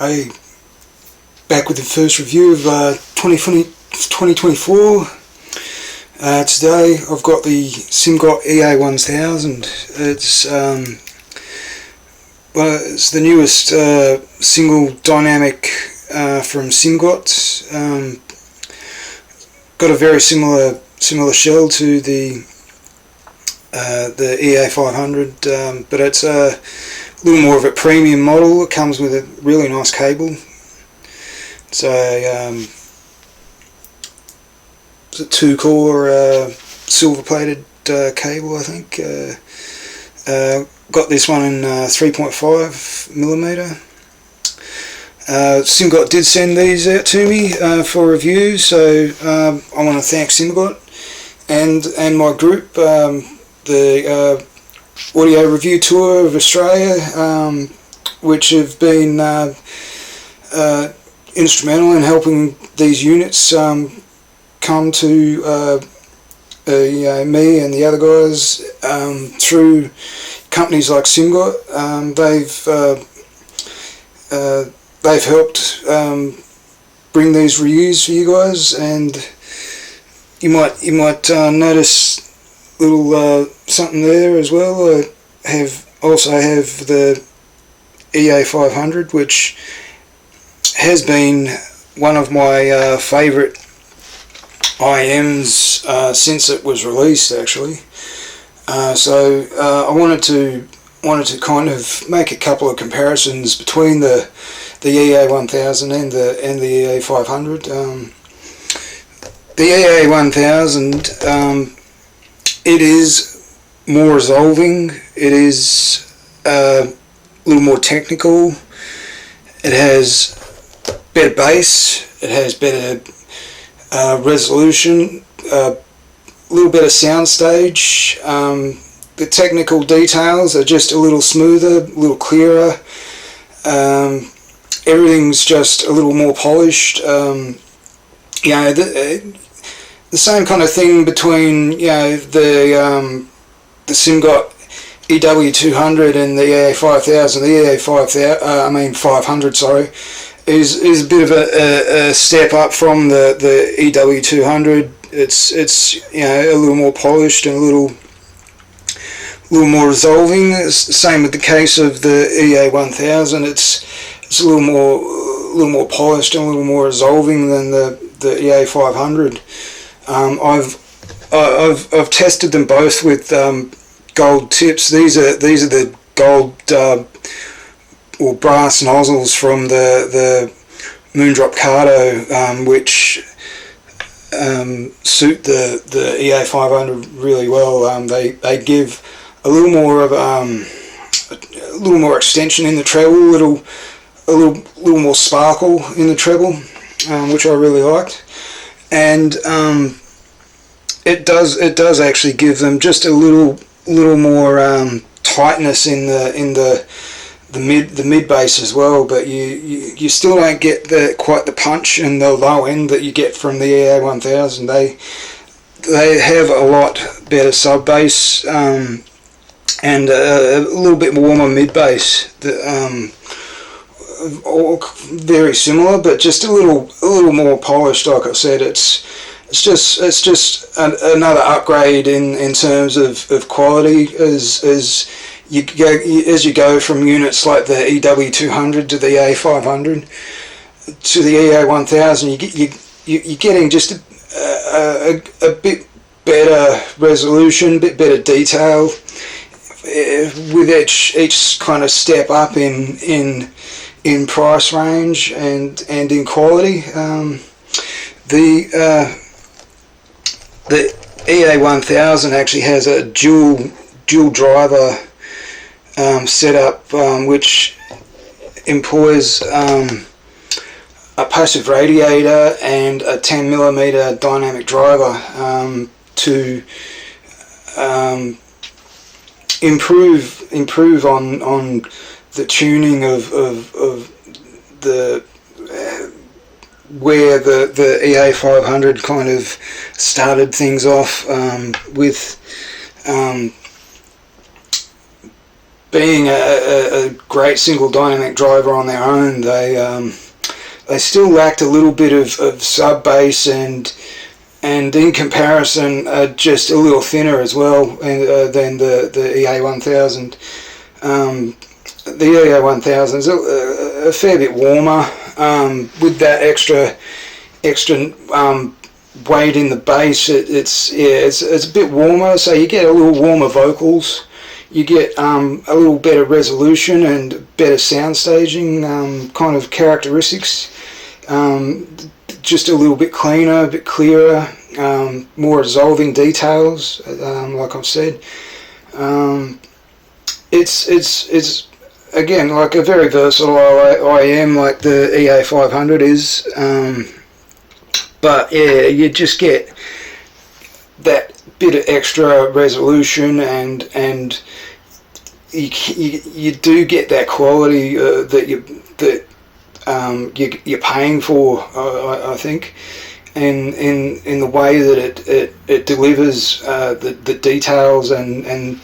Hey, back with the first review of 2024. Today I've got the Simgot EA1000. It's the newest single dynamic from Simgot. Got a very similar shell to the EA500, but it's a little more of a premium model. It comes with a really nice cable. It's a 2-core silver-plated cable, I think. Got this one in 3.5mm. Simgot did send these out to me for review, so I want to thank Simgot and my group, the Audio Review Tour of Australia, which have been instrumental in helping these units come to me and the other guys through companies like Simgot. They've helped bring these reviews for you guys, and you might notice little something there as well. I also have the EA500, which has been one of my favourite IMs since it was released, actually. So I wanted to kind of make a couple of comparisons between the EA1000 and the EA500. The EA1000, it is more resolving. It is a little more technical. It has better bass. It has better resolution. A little better soundstage. The technical details are just a little smoother, a little clearer. Everything's just a little more polished. The same kind of thing between the Simgot EW200 and the EA5000. The EA500, sorry, is a bit of a step up from the EW200. It's a little more polished and a little more resolving. It's the same with the case of the EA1000. It's a little more polished and a little more resolving than the EA500. I've tested them both with gold tips. These are the gold or brass nozzles from the Moondrop Cardo, which suit the EA500 really well. They give a little more extension in the treble, a little more sparkle in the treble, which I really liked, and it does actually give them just a little more tightness in the mid bass as well. But you still don't get quite the punch in the low end that you get from the EA1000. They have a lot better sub bass and a little bit warmer mid bass. All very similar, but just a little more polished. Like I said, it's just another upgrade in terms of quality as you go from units like the EW200 to the EA500 to the EA1000. You're getting just a bit better resolution, a bit better detail with each kind of step up in price range and in quality. The EA1000 actually has a dual driver setup, which employs a passive radiator and a 10mm dynamic driver to improve on the tuning of the where the EA500 kind of started things off with being a great single dynamic driver on their own, they still lacked a little bit of sub bass, and in comparison are just a little thinner as well than the EA1000. The EA1000 is a fair bit warmer, with that extra weight in the bass. It's a bit warmer, so you get a little warmer vocals. You get a little better resolution and better sound staging kind of characteristics. Just a little bit cleaner, a bit clearer, more resolving details. Like I've said, it's again like a very versatile IM, like the EA500 is. But yeah, you just get that bit of extra resolution, and you do get that quality that you're paying for. I think, in the way that it delivers the details and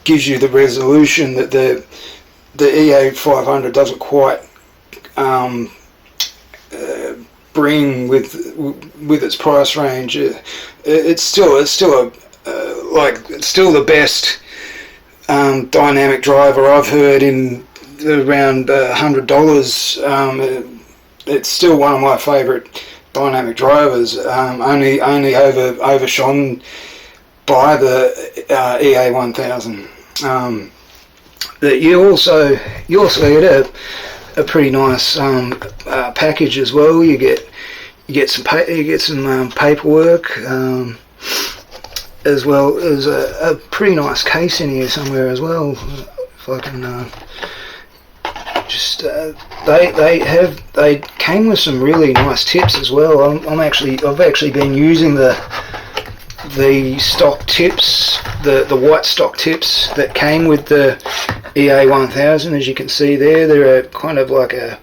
gives you the resolution that the EA500 doesn't quite bring with its price range. It's still the best dynamic driver I've heard in around $100. It's still one of my favourite dynamic drivers. Only overshone by the EA1000. That you also get a pretty nice package as well. You get some paperwork, as well as a pretty nice case in here somewhere as well. If I can they came with some really nice tips as well. I've actually been using the stock tips, the white stock tips that came with the EA1000. As you can see there, they're kind of like a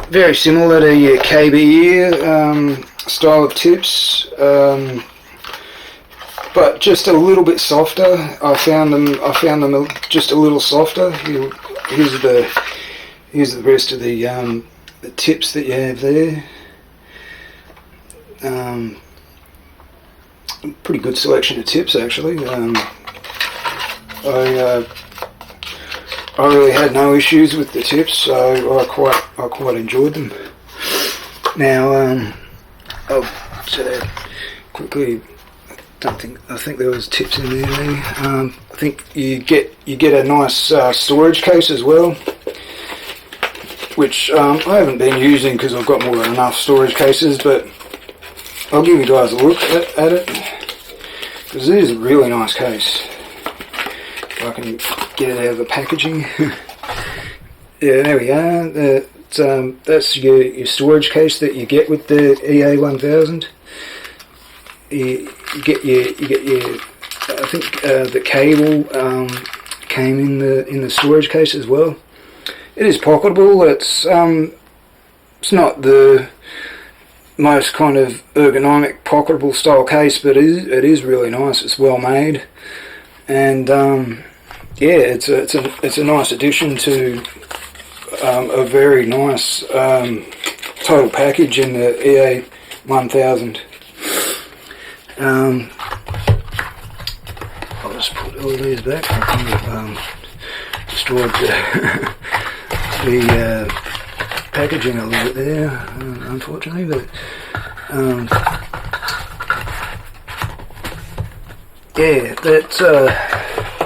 very similar to your KBE style of tips, but just a little bit softer. I found them just a little softer. Here's the rest of the tips that you have there. Pretty good selection of tips actually. I really had no issues with the tips, so I quite enjoyed them. Now I'll quickly. I think there was tips in there. I think you get a nice storage case as well, which I haven't been using because I've got more than enough storage cases, but I'll give you guys a look at it, because it is a really nice case. If I can get it out of the packaging. Yeah, there we are. That's your storage case that you get with the EA1000. You get your. I think the cable came in the storage case as well. It is pocketable. It's not the most kind of ergonomic pocketable style case, but it is really nice. It's well made, and yeah, it's a nice addition to a very nice total package in the EA1000. I'll just put all these back. I think I've destroyed the packaging a little bit there, unfortunately, but yeah,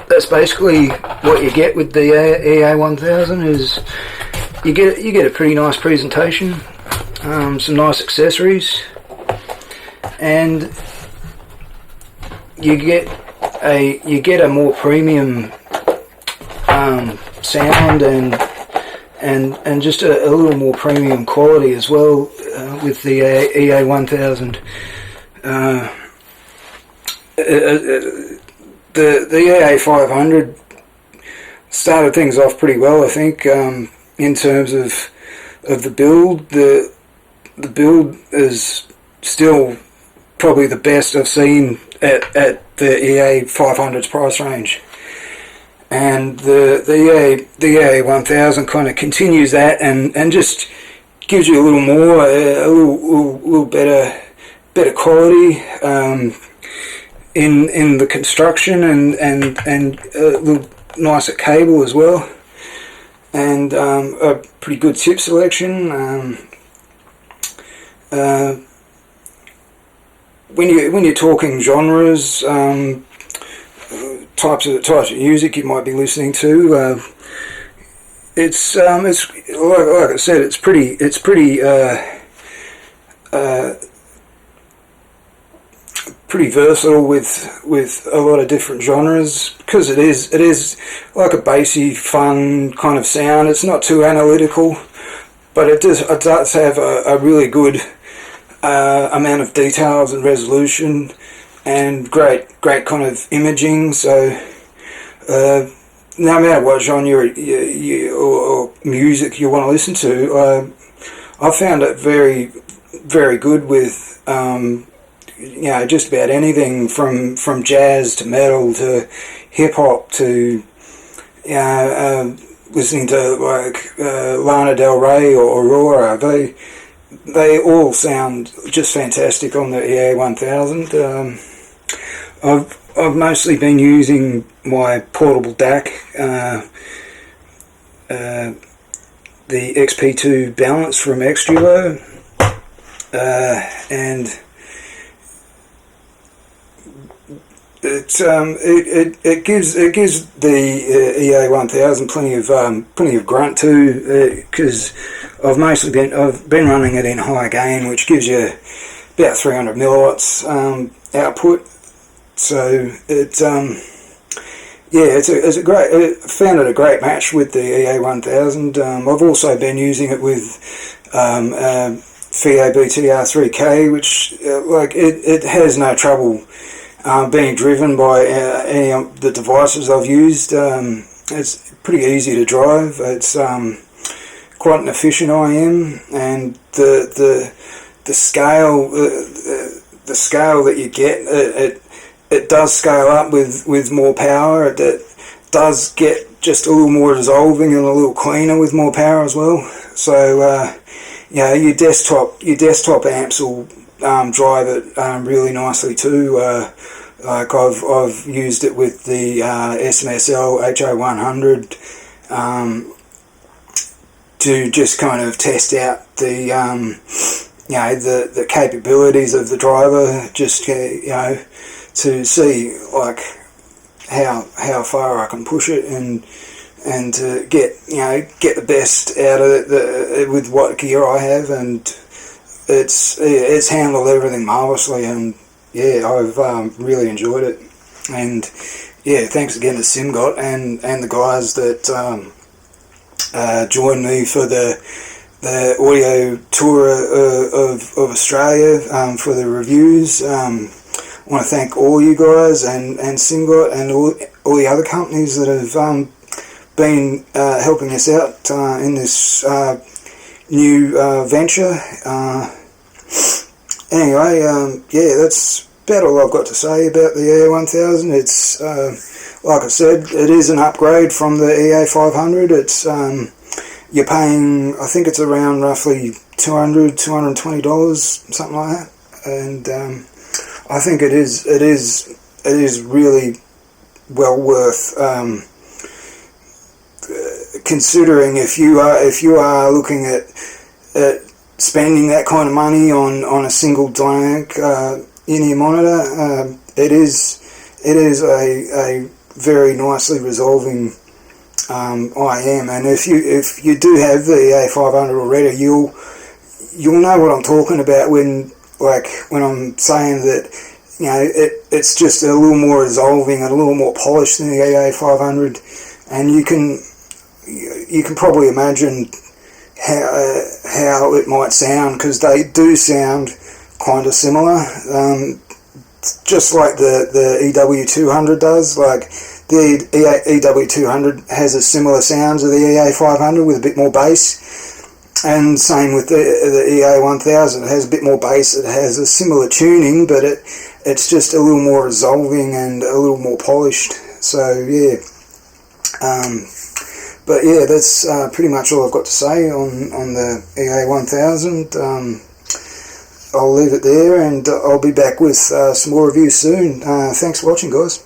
that's basically what you get with the EA1000. Is you get a pretty nice presentation, some nice accessories, and you get a more premium sound and just a little more premium quality as well with the EA1000. The EA500 started things off pretty well, I think, in terms of the build. The build is still probably the best I've seen at the EA500's price range. and the EA1000 kind of continues that and just gives you a little more, a little better quality in the construction, and a little nicer cable as well, and a pretty good tip selection. When you're talking genres, types of music you might be listening to, it's like I said, it's pretty pretty versatile with a lot of different genres, because it is like a bassy, fun kind of sound. It's not too analytical, but it does have a really good amount of details and resolution, and great kind of imaging. So no matter what genre or music you want to listen to, I found it very, very good with just about anything from jazz to metal to hip hop to listening to like Lana Del Rey or Aurora. They all sound just fantastic on the EA1000. I've mostly been using my portable DAC, the XP2 Balance from Xduo, and it gives the EA1000 plenty of grunt too, because I've been running it in high gain, which gives you about 300 milliwatts output. So it's a great. I found it a great match with the EA1000. I've also been using it with FIA BTR3K, which it has no trouble being driven by any of the devices I've used. It's pretty easy to drive. It's quite an efficient IM, and the scale that you get, it does scale up with more power. It does get just a little more dissolving and a little cleaner with more power as well. So your desktop amps will drive it really nicely too. Like I've used it with the SMSL HO100 to just kind of test out the capabilities of the driver, just to see like how far I can push it, and to get the best out of it with what gear I have, and it's handled everything marvelously, and I've really enjoyed it. And thanks again to Simgot and the guys that joined me for the audio tour of Australia for the reviews. I want to thank all you guys and Simgot and all the other companies that have been helping us out in this new venture. Anyway, that's about all I've got to say about the EA1000. It's like I said, it is an upgrade from the EA500. It's you're paying, I think it's around roughly $220, something like that, and I think it is really well worth considering if you are looking at spending that kind of money on a single dynamic in-ear monitor. It is a very nicely resolving IM, and if you do have the EA500 already, you'll know what I'm talking about when I'm saying that it's just a little more resolving and a little more polished than the EA500, and you can probably imagine how it might sound, because they do sound kind of similar, just like the EW200 does. Like the EW200 has a similar sound to the EA500 with a bit more bass, and same with the EA1000. It has a bit more bass. It has a similar tuning, but it's just a little more resolving and a little more polished. So But yeah, that's pretty much all I've got to say on the EA1000. I'll leave it there, and I'll be back with some more reviews soon. Thanks for watching, guys.